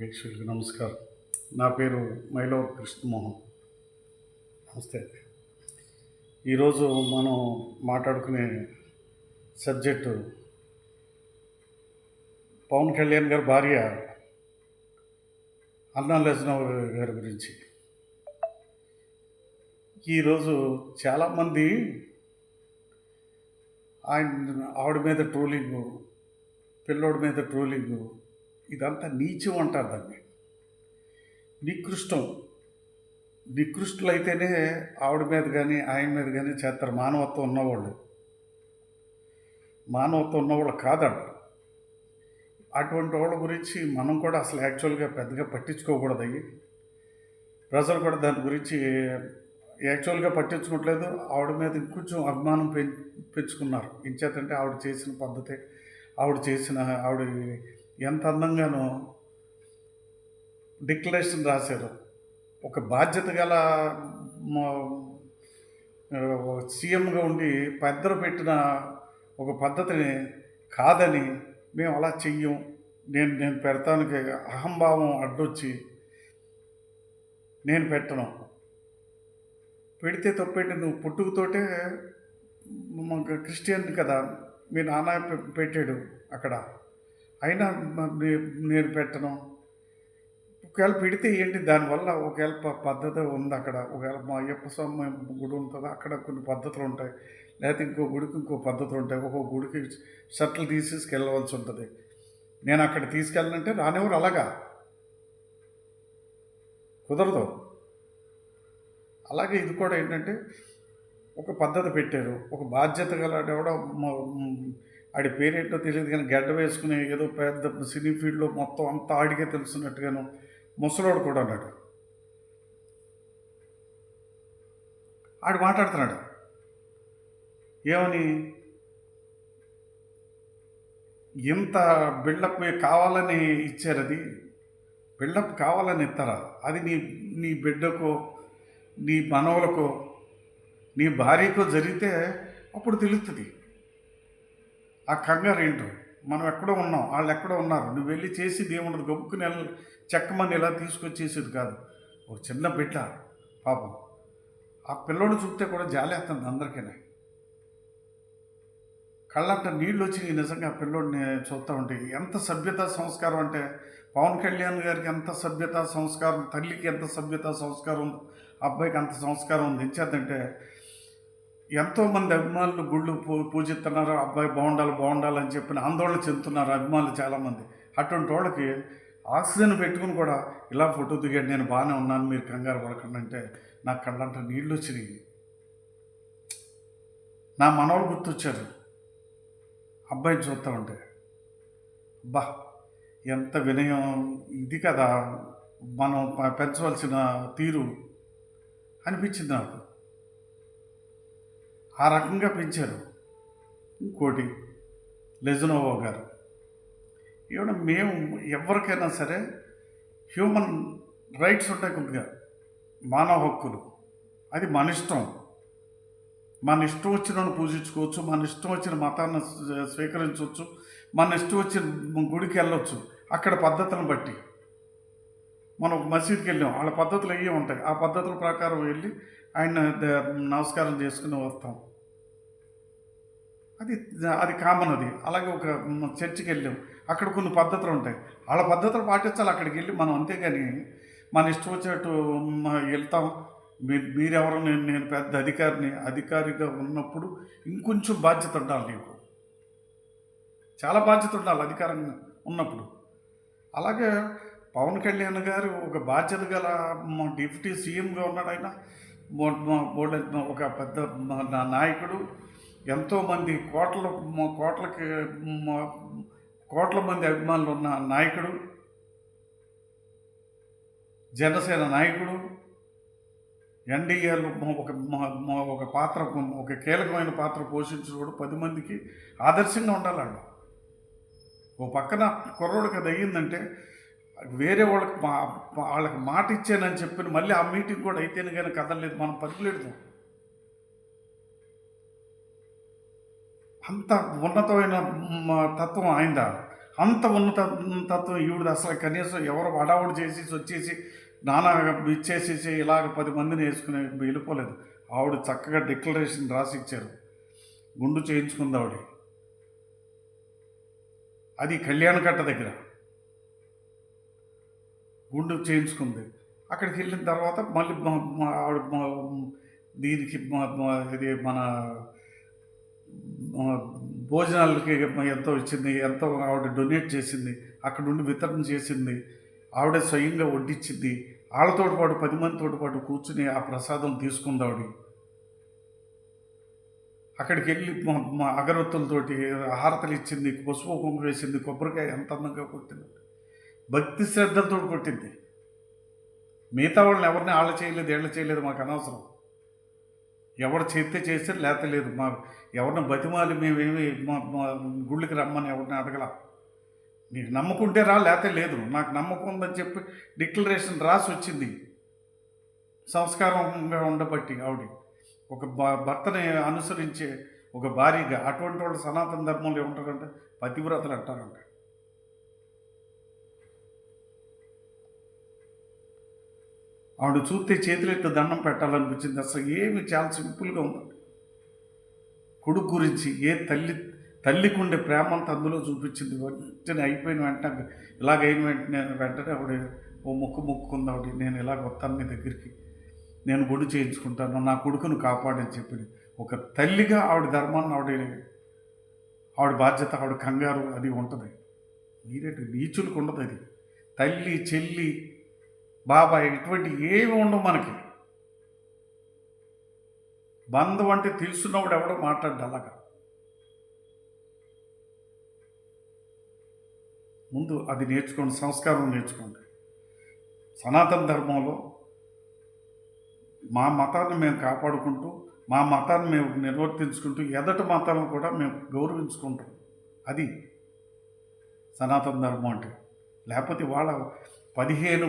వీక్షకులకు నమస్కారం. నా పేరు మైలవర్ కృష్ణమోహన్. నమస్తే. ఈరోజు మనం మాట్లాడుకునే సబ్జెక్టు పవన్ కళ్యాణ్ గారి భార్య అన్నా లెజ్నవ్ గారి గురించి. ఈరోజు చాలామంది ఆవిడ మీద ట్రోలింగు, పిల్లోడి మీద ట్రోలింగు, ఇదంతా నీచం అంటారు దాన్ని. నికృష్టులైతేనే ఆవిడ మీద కానీ ఆయన మీద కానీ చేస్తారు. మానవత్వం ఉన్నవాళ్ళు కాదంట. అటువంటి వాళ్ళ గురించి మనం కూడా అసలు యాక్చువల్గా పెద్దగా పట్టించుకోకూడదు. ప్రజలు కూడా దాని గురించి యాక్చువల్గా పట్టించుకోవట్లేదు. ఆవిడ మీద ఇంకొంచెం అభిమానం పెంచుకున్నారు. ఇంచేతంటే ఆవిడ చేసిన పద్ధతి, ఆవిడ ఎంత అందంగానో డిక్లరేషన్ రాశారు. ఒక బాధ్యత గల సీఎంగా ఉండి పెద్దలు పెట్టిన ఒక పద్ధతిని కాదని, మేము అలా చెయ్యం, నేను పెడతానికి అహంభావం అడ్డొచ్చి నేను పెట్టను. పెడితే తప్పేంటి? నువ్వు పుట్టుకతోటే క్రిస్టియన్ కదా, మీ నాన్న పెట్టాడు అక్కడ, అయినా నేను పెట్టను. ఒకవేళ పెడితే ఏంటి దానివల్ల? ఒకవేళ పద్ధతి ఉంది అక్కడ, ఒకవేళ మా అయ్యప్ప స్వామి గుడి ఉంటుంది, అక్కడ కొన్ని పద్ధతులు ఉంటాయి, లేకపోతే ఇంకో గుడికి ఇంకో పద్ధతులు ఉంటాయి. ఒక్కొక్క గుడికి షర్ట్లు తీసుకెళ్ళవలసి ఉంటుంది. నేను అక్కడ తీసుకెళ్ళనంటే రానివ్వరు. అలాగా కుదరదు. అలాగే ఇది కూడా ఏంటంటే ఒక పద్ధతి పెట్టారు. ఒక బాధ్యత గల ఎవడో, ఆడి పేరేంటో తెలియదు కానీ గడ్డ వేసుకుని ఏదో పెద్ద సినీ ఫీల్డ్లో మొత్తం అంతా ఆడికే తెలుసున్నట్టుగాను ముసలోడు కూడా అన్నాడు. ఆడు మాట్లాడుతున్నాడు ఏమని, ఇంత బిల్డప్ కావాలని ఇచ్చారు. అది బిల్డప్ కావాలని ఇస్తారా? అది నీ బిడ్డకో, నీ మనవలకో, నీ భార్యకో జరిగితే అప్పుడు తెలుస్తుంది ఆ కంగారు ఏంటో. మనం ఎక్కడో ఉన్నాం, వాళ్ళు ఎక్కడో ఉన్నారు. నువ్వు వెళ్ళి చేసేది ఏముండదు. గొప్పకుని చెక్కమని ఇలా తీసుకొచ్చేసేది కాదు. ఒక చిన్న బిడ్డ పాపం, ఆ పిల్లోడు చూస్తే కూడా జాలేస్తుంది అందరికీ. కళ్ళంట నీళ్ళు వచ్చి నిజంగా ఆ పిల్లోడిని చూస్తూ ఉంటే ఎంత సభ్యతా సంస్కారం అంటే, పవన్ కళ్యాణ్ గారికి ఎంత సభ్యతా సంస్కారం, తల్లికి ఎంత సభ్యతా సంస్కారం ఉంది, అబ్బాయికి అంత సంస్కారం ఉంది. ఇచ్చేద్దంటే ఎంతోమంది అభిమానులు గుళ్ళు పూజిస్తున్నారు, అబ్బాయి బాగుండాలని చెప్పిన ఆందోళన చెందుతున్నారు అభిమానులు చాలామంది. అటువంటి వాళ్ళకి ఆక్సిజన్ పెట్టుకుని కూడా ఇలా ఫోటో దిగాడు, నేను బాగానే ఉన్నాను, మీరు కంగారు పడకండి అంటే నాకు కళ్ళంట నీళ్ళు వచ్చినాయి. నా మనవలు గుర్తొచ్చారు అబ్బాయిని చూస్తూ ఉంటే. బా, ఎంత వినయం! ఇది కదా మనం పెంచవలసిన తీరు అనిపించింది నాకు. ఆ రకంగా పెంచారు. ఇంకోటి లెజ్నోవా గారు, ఏమన్నా మేము ఎవరికైనా సరే హ్యూమన్ రైట్స్ ఉంటాయి, కొద్దిగా మానవ హక్కులు. అది మన ఇష్టం వచ్చిన పూజించుకోవచ్చు, మన ఇష్టం వచ్చిన మతాన్ని స్వీకరించవచ్చు, మన ఇష్టం వచ్చిన గుడికి వెళ్ళొచ్చు. అక్కడ పద్ధతులను బట్టి మనం ఒక మసీద్కి వెళ్ళాం, వాళ్ళ పద్ధతులు అయ్యే ఉంటాయి. ఆ పద్ధతుల ప్రకారం వెళ్ళి ఆయన నమస్కారం చేసుకుని వస్తాం. అది కామన్. అది అలాగే ఒక చర్చికి వెళ్ళాం, అక్కడ కొన్ని పద్ధతులు ఉంటాయి, వాళ్ళ పద్ధతులు పాటించాలి అక్కడికి వెళ్ళి మనం. అంతేగాని మన ఇష్టం వచ్చినట్టు వెళ్తాం. మీరెవరు? నేను పెద్ద అధికారిగా ఉన్నప్పుడు ఇంకొంచెం బాధ్యత ఉండాలి నీకు, చాలా బాధ్యత ఉండాలి అధికారంగా ఉన్నప్పుడు. అలాగే పవన్ కళ్యాణ్ గారు ఒక బాధ్యత గల డిప్యూటీ సీఎంగా ఉన్నాడు. ఆయన ఒక పెద్ద నాయకుడు, ఎంతోమంది కోట్ల మంది అభిమానులు ఉన్న నాయకుడు, జనసేన నాయకుడు, ఎన్డీఏలో ఒక పాత్ర, ఒక కీలకమైన పాత్ర పోషించినప్పుడు 10 మందికి ఆదర్శంగా ఉండాలండి. ఓ పక్కన కుర్రోడికి అది అయ్యిందంటే వేరే వాళ్ళకి మాట ఇచ్చానని చెప్పిన మళ్ళీ ఆ మీటింగ్ కూడా అయితేనే కానీ కదలలేదు, మనం పరుగులెడతాం. అంత ఉన్నతమైన తత్వం ఆయనదా. అంత తత్వం ఈవిడది అసలు కనీసం ఎవరు హడావుడి చేసి వచ్చేసి నానా ఇచ్చేసేసి ఇలాగ 10 మందిని వేసుకుని వెళ్ళిపోలేదు. ఆవిడ చక్కగా డిక్లరేషన్ రాసి ఇచ్చారు. గుండు చేయించుకుంది ఆవిడ. అది కళ్యాణకట్ట దగ్గర గుండు చేయించుకుంది. అక్కడికి వెళ్ళిన తర్వాత మళ్ళీ ఆవిడ దీనికి ఇది మన భోజనాలకి ఎంతో ఇచ్చింది, ఎంతో ఆవిడ డొనేట్ చేసింది, అక్కడ నుండి వితరణ చేసింది, ఆవిడ స్వయంగా వడ్డించింది. వాళ్ళతో పాటు 10 మందితో పాటు కూర్చుని ఆ ప్రసాదం తీసుకుంది ఆవిడ. అక్కడికి వెళ్ళి అగరొత్తులతోటి హారతలు ఇచ్చింది, పసుపు కుంకుమ వేసింది, కొబ్బరికాయ ఎంత అందంగా కొట్టింది, భక్తి శ్రద్ధలతో కొట్టింది. మిగతా వాళ్ళని ఎవరిని ఆళ్ళ చేయలేదు, ఏళ్ళ చేయలేదు, మాకు అనవసరం. ఎవరు చేస్తే చేస్తే లేత లేదు. మా ఎవరిని బతిమాలి మేమేమి మా గుళ్ళకి రమ్మని ఎవరిని అడగల. నీకు నమ్మకుంటే రా, లేతే లేదు. నాకు నమ్మకం ఉందని చెప్పి డిక్లరేషన్ రాసి వచ్చింది. సంస్కారంగా ఉండబట్టి ఆవిడ ఒక భర్తని అనుసరించే ఒక భార్యగా. అటువంటి వాళ్ళు సనాతన ధర్మంలో ఏమంటారంటే పతివ్రతలు అంటారంట. ఆవిడ చూస్తే చేతులెత్తి దండం పెట్టాలనిపించింది. అసలు ఏమి చాలా సింపుల్గా ఉందండి. కొడుకు గురించి తల్లికి ఉండే ప్రేమంతా అందులో చూపించింది. వెంటనే అయిపోయిన వెంటనే ఇలాగైన వెంటనే ఆవిడ ఓ మొక్కుకుంది ఆవిడ. నేను ఇలాగ వస్తాను మీ దగ్గరికి, నేను గుడి చేయించుకుంటాను, నా కొడుకును కాపాడని చెప్పి ఒక తల్లిగా ఆవిడ ధర్మాన్ని ఆవిడ బాధ్యత, ఆవిడ కంగారు అది ఉంటుంది. మీరేంటి నీచులకు ఉండదు అది. తల్లి చెల్లి బాబాయ్ ఇటువంటి ఏమి ఉండవు మనకి. బంధం అంటే తెలుసున్నవాడు ఎవడో మాట్లాడ్డా అలాగా. ముందు అది నేర్చుకోండి, సంస్కారం నేర్చుకోండి. సనాతన ధర్మంలో మా మతాన్ని మేము కాపాడుకుంటూ, మా మతాన్ని మేము నిర్వర్తించుకుంటూ, ఎదటి మతాలను కూడా మేము గౌరవించుకుంటాం. అది సనాతన ధర్మం అంటే. లేకపోతే వాళ్ళ 15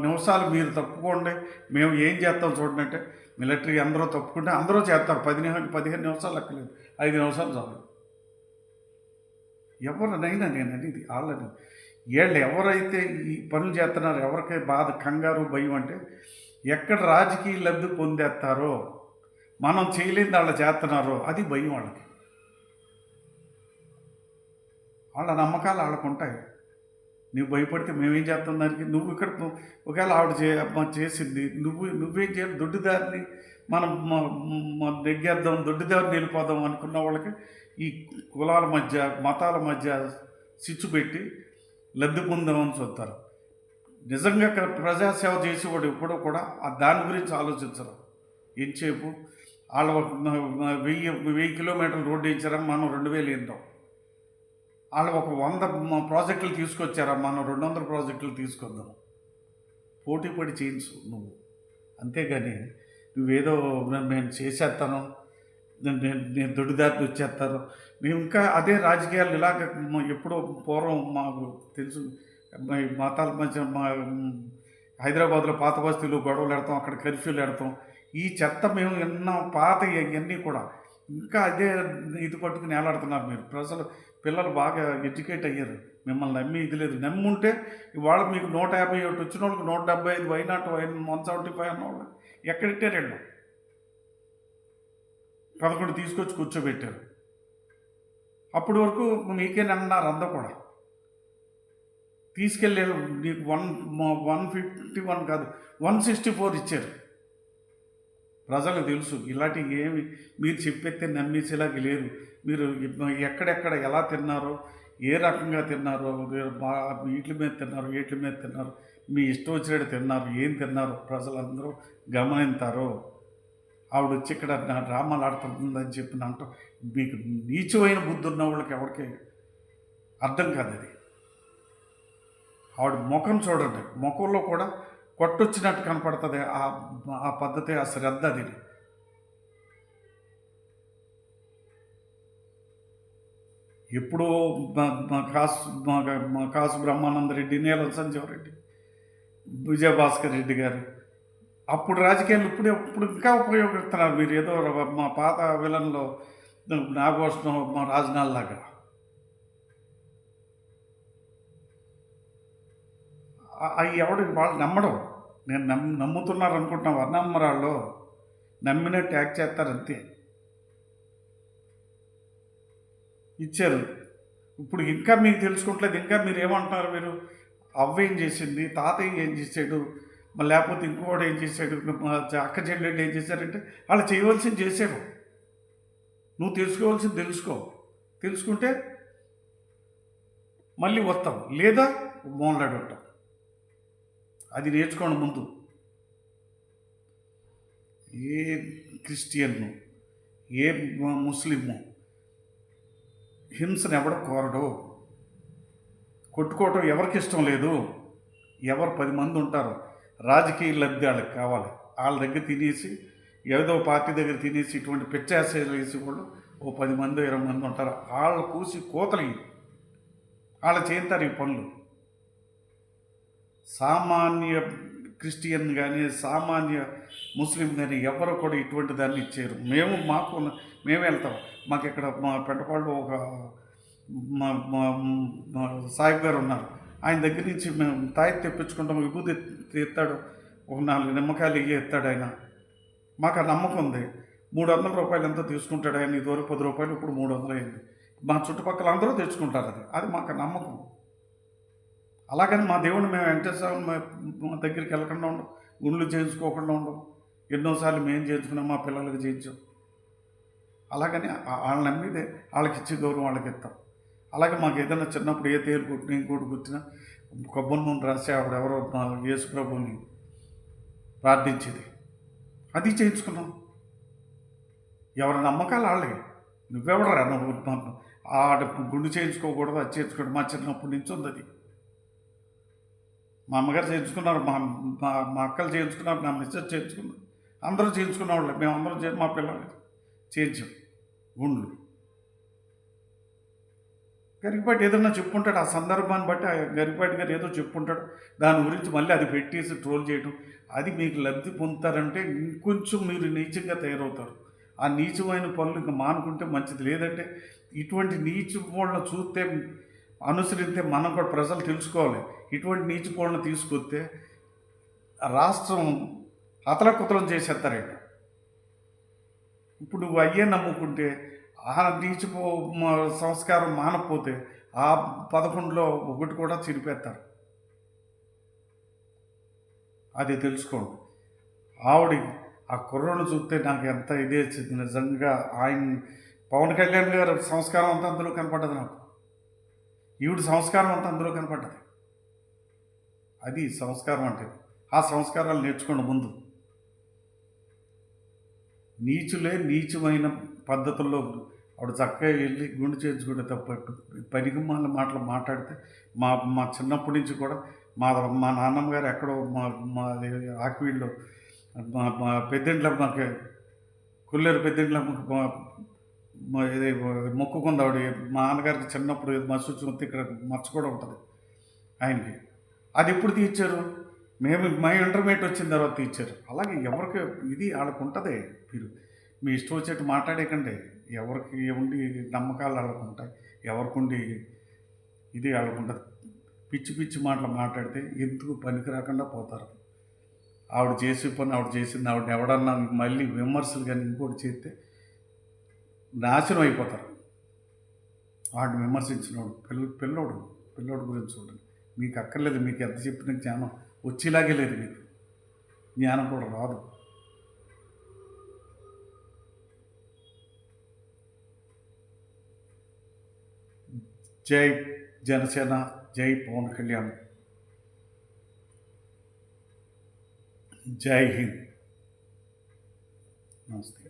నిమిషాలు మీరు తప్పుకోండి, మేము ఏం చేస్తాం చూడండి అంటే, మిలిటరీ అందరూ తప్పుకుంటే అందరూ చేస్తారు. 15 నిమిషాలు లెక్కలేదు, 5 నిమిషాలు చాలు. ఎవరినైనా నేను అనేది వాళ్ళని, వీళ్ళు ఎవరైతే ఈ పనులు చేస్తున్నారో, ఎవరికి బాధ కంగారు భయం అంటే ఎక్కడ రాజకీయ లబ్ధి పొందేస్తారో, మనం చేయలేని వాళ్ళు చేస్తున్నారో అది భయం వాళ్ళకి. వాళ్ళ నమ్మకాలు వాళ్ళకు ఉంటాయి. నువ్వు భయపడితే మేమేం చేస్తాం దానికి? నువ్వు ఇక్కడ ఒకవేళ ఆవిడ చేసింది, నువ్వేం చేయాలి? దొడ్డిదారిని మనం నెగ్గేద్దాం, దొడ్డిదారిని వెళ్ళిపోదాం అనుకున్న వాళ్ళకి ఈ కులాల మధ్య మతాల మధ్య చిచ్చు పెట్టి లబ్ధి పొందామని చూస్తారు. నిజంగా ప్రజాసేవ చేసేవాడు ఎప్పుడూ కూడా దాని గురించి ఆలోచించరు. ఎంతసేపు వాళ్ళు 1000 కిలోమీటర్లు రోడ్డు వేయించారా, మనం 2000 వేద్దాం. వాళ్ళు ఒక 100 ప్రాజెక్టులు తీసుకొచ్చారా, మనం 200 ప్రాజెక్టులు తీసుకొద్దాం. పోటీ పడి చేయించు నువ్వు. అంతేగాని నువ్వేదో నేను చేసేస్తాను, నేను దొడ్డిదారిని వచ్చేస్తాను. మేము ఇంకా అదే రాజకీయాలు ఇలాగ ఎప్పుడో పూర్వం మాకు తెలుసు. మతాల మధ్య హైదరాబాద్లో పాత బస్తీలు గొడవలు పెడతాం, అక్కడ కర్ఫ్యూలు పెడతాం. ఈ చెత్త మేము ఎన్నో పాత ఇవన్నీ కూడా ఇంకా అదే ఇది పట్టుకుని ఏలాడుతున్నారు మీరు. పిల్లలు బాగా ఎడ్యుకేట్ అయ్యారు. మిమ్మల్ని నమ్మి ఇది లేదు. నమ్ముంటే ఇవాళ మీకు 151 వచ్చిన వాళ్ళకి 175 వైనాట్ 175 అన్నవాళ్ళు ఎక్కడిట్టారు? వెళ్ళు 11 తీసుకొచ్చి కూర్చోబెట్టారు. అప్పటి వరకు మీకేనన్నారు అందరూ కూడా. తీసుకెళ్ళే నీకు 151 కాదు 164 ఇచ్చారు. ప్రజలకు తెలుసు ఇలాంటివి ఏమి మీరు చెప్పేస్తే నమ్మేసేలాగా లేదు. మీరు ఎక్కడెక్కడ ఎలా తిన్నారో, ఏ రకంగా తిన్నారో, వీటి మీద తిన్నారు, వీటి మీద తిన్నారు, మీ ఇష్టం వచ్చినట్టు తిన్నారు, ఏం తిన్నారు ప్రజలందరూ గమనింతారో. ఆవిడ వచ్చి ఇక్కడ డ్రామాలు ఆడుతుందని చెప్పిన అంటాం. మీకు నీచమైన బుద్ధి ఉన్న వాళ్ళకి ఎవరికి అర్థం కాదు అది. ఆవిడ ముఖం చూడండి, ముఖంలో కూడా కొట్టొచ్చినట్టు కనపడుతుంది. ఆ పద్ధతి, ఆ శ్రద్ధ అది. ఎప్పుడో కాసు బ్రహ్మానంద రెడ్డి, నీలం సంజీవరెడ్డి, విజయభాస్కర్ రెడ్డి గారు అప్పుడు రాజకీయాలు ఇప్పుడు ఇంకా ఉపయోగిస్తున్నారు. మీరు ఏదో మా పాత విలన్లో నాగభూషణం రాజనాల్లాగా అవి ఎవడు వాళ్ళు నమ్మడం. నేను నమ్ముతున్నారు అనుకుంటున్నాం, నమ్మరాళ్ళు నమ్మినట్టు యాక్ట్ చేస్తారు అంతే. ఇచ్చారు. ఇప్పుడు ఇంకా మీకు తెలుసుకోవట్లేదు, ఇంకా మీరు ఏమంటున్నారు, మీరు అవ్వ ఏం చేసింది, తాతయ్య ఏం చేశాడు, మళ్ళీ లేకపోతే ఇంకోటి ఏం చేశాడు, అక్క చెల్లెళ్ళు ఏం చేశారంటే వాళ్ళు చేయవలసింది చేశారు. నువ్వు తెలుసుకోవాల్సింది తెలుసుకో, తెలుసుకుంటే మళ్ళీ వస్తావు, లేదా మోన్లాడి ఉంటావు. అది నేర్చుకోండి ముందు. ఏ క్రిస్టియన్ను, ఏ ముస్లిము హింసను ఎవడ కోరడు. కొట్టుకోవటం ఎవరికి ఇష్టం లేదు. ఎవరు 10 మంది ఉంటారు, రాజకీయ లబ్ధి వాళ్ళకి కావాలి, వాళ్ళ దగ్గర తినేసి, ఏదో పార్టీ దగ్గర తినేసి ఇటువంటి పెట్టేసేలు వేసి వాళ్ళు ఓ 10 మంది 20 మంది ఉంటారు, వాళ్ళు కూసి కోతలు వాళ్ళు చేస్తారు ఈ పనులు. సామాన్య క్రిస్టియన్ కానీ సామాన్య ముస్లిం కానీ ఎవరు కూడా ఇటువంటి దాన్ని ఇచ్చారు. మేము వెళ్తాం. మాకు ఇక్కడ మా పెంటపాళ్ళు ఒక మా సాహిబ్ గారు ఉన్నారు, ఆయన దగ్గర నుంచి మేము తాయి తెప్పించుకుంటాం, విభూతి ఎత్తాడు, ఒక 4 నిమ్మకాయలు ఎత్తాడు ఆయన. మాకు ఆ నమ్మకం ఉంది. 300 రూపాయలు ఎంతో తీసుకుంటాడు ఆయన, ఇదివరకు 10 రూపాయలు, ఇప్పుడు 300 అయింది. మా చుట్టుపక్కల అందరూ తెచ్చుకుంటారు. అది మాకు నమ్మకం. అలాగని మా దేవుడిని మేము వెంకటేశ్వరం మా దగ్గరికి వెళ్ళకుండా ఉండం, గుండ్లు చేయించుకోకుండా ఉండం. ఎన్నోసార్లు మేము చేయించుకున్నాం, మా పిల్లలకి చేయించాం. అలాగని వాళ్ళని నమ్మిదే వాళ్ళకి ఇచ్చే గౌరవం వాళ్ళకి ఇస్తాం. అలాగే మాకు ఏదైనా చిన్నప్పుడు ఏ తేలు కుట్టినా ఇంకోటి కుట్టినా కొబ్బరి నూనె రాసి ఆవిడెవరో మా యేసు ప్రభుని ప్రార్థించేది, అది చేయించుకున్నాం. ఎవరి నమ్మకాలు వాళ్ళే. నువ్వెవడరా నువ్వు ఆడ గుండు చేయించుకోకూడదు, అది చేయించుకోవడం మా చిన్నప్పటి నుంచి ఉంది. అది మా అమ్మగారు చేయించుకున్నారు, మా అక్కలు చేయించుకున్నారు, నా మిస్సెస్ చేయించుకున్నారు, అందరూ చేయించుకున్న వాళ్ళే. మేము అందరం మా పిల్లలు చేయించాం గుండ్లు. గరికపాటి ఏదన్నా చెప్పుంటాడు, ఆ సందర్భాన్ని బట్టి ఆ గరికపాటి గారు ఏదో చెప్పుంటాడు, దాని గురించి మళ్ళీ అది పెట్టేసి ట్రోల్ చేయడం, అది మీకు లబ్ధి పొందుతారంటే ఇంకొంచెం మీరు నీచంగా తయారవుతారు. ఆ నీచమైన పనులు ఇంకా మానుకుంటే మంచిది. లేదంటే ఇటువంటి నీచ వాళ్ళని చూస్తే అనుసరిస్తే మనం కూడా ప్రజలు తెలుసుకోవాలి. ఇటువంటి నీచ వాళ్ళని తీసుకొస్తే రాష్ట్రం అతలకుతలం చేసేస్తారండి. ఇప్పుడు నువ్వు అయ్యే నమ్ముకుంటే ఆ నీచిపో సంస్కారం మానకపోతే ఆ 11లో ఒకటి కూడా చిరిపేస్తారు. అది తెలుసుకోండి. ఆవిడ ఆ కుర్రోని చూస్తే నాకు ఎంత ఇదే వచ్చింది నిజంగా. ఆయన పవన్ కళ్యాణ్ గారు సంస్కారం అంతా అందులో కనపడ్డది నాకు, ఈవిడ సంస్కారం అంతా అందులో కనపడ్డది. అది సంస్కారం అంటే. ఆ సంస్కారాలు నేర్చుకోండి ముందు. నీచులే నీచమైన పద్ధతుల్లో ఆవిడ చక్కగా వెళ్ళి గుండు చేయించుకుంటే తప్ప పరిగమాల మాటలు మాట్లాడితే మా చిన్నప్పటి నుంచి కూడా మా నాన్నమ్మ గారు ఎక్కడో మా ఆకివీడులో మా పెద్దింట్లో మాకు కొల్లేరు పెద్దింట్లో ఇది మొక్కుకుంది ఆవిడ. మా నాన్నగారికి చిన్నప్పుడు మసు చూస్తే ఇక్కడ మచ్చ కూడా ఉంటుంది ఆయనకి. అది ఎప్పుడు తీర్చారు? మా ఇంటర్మీడియట్ వచ్చిన తర్వాత తీర్చారు. అలాగే ఎవరికి ఇది వాళ్ళకు ఉంటుంది. మీరు మీ ఇష్టం వచ్చేట్టు మాట్లాడేకండి. ఎవరికి ఉండి నమ్మకాలు వాళ్ళకు ఉంటాయి, ఎవరికి ఉండి ఇది వాళ్ళకు ఉంటుంది. పిచ్చి పిచ్చి మాటలు మాట్లాడితే ఎందుకు పనికి రాకుండా పోతారు. ఆవిడ చేసే పని ఆవిడ చేసింది, ఆవిడని ఎవడన్నా మళ్ళీ విమర్శలు కానీ ఇంకోటి చేస్తే నాశనం అయిపోతారు. వాడిని విమర్శించినవాడు పిల్లోడు గురించి చూడండి. మీకు అక్కర్లేదు, మీకు ఎంత చెప్పిన జ్ఞానం వచ్చేలాగే లేదు, మీకు జ్ఞానం కూడా రాదు. జై జనసేన, జై పవన్ కళ్యాణ్, జై హింద్, నమస్తే.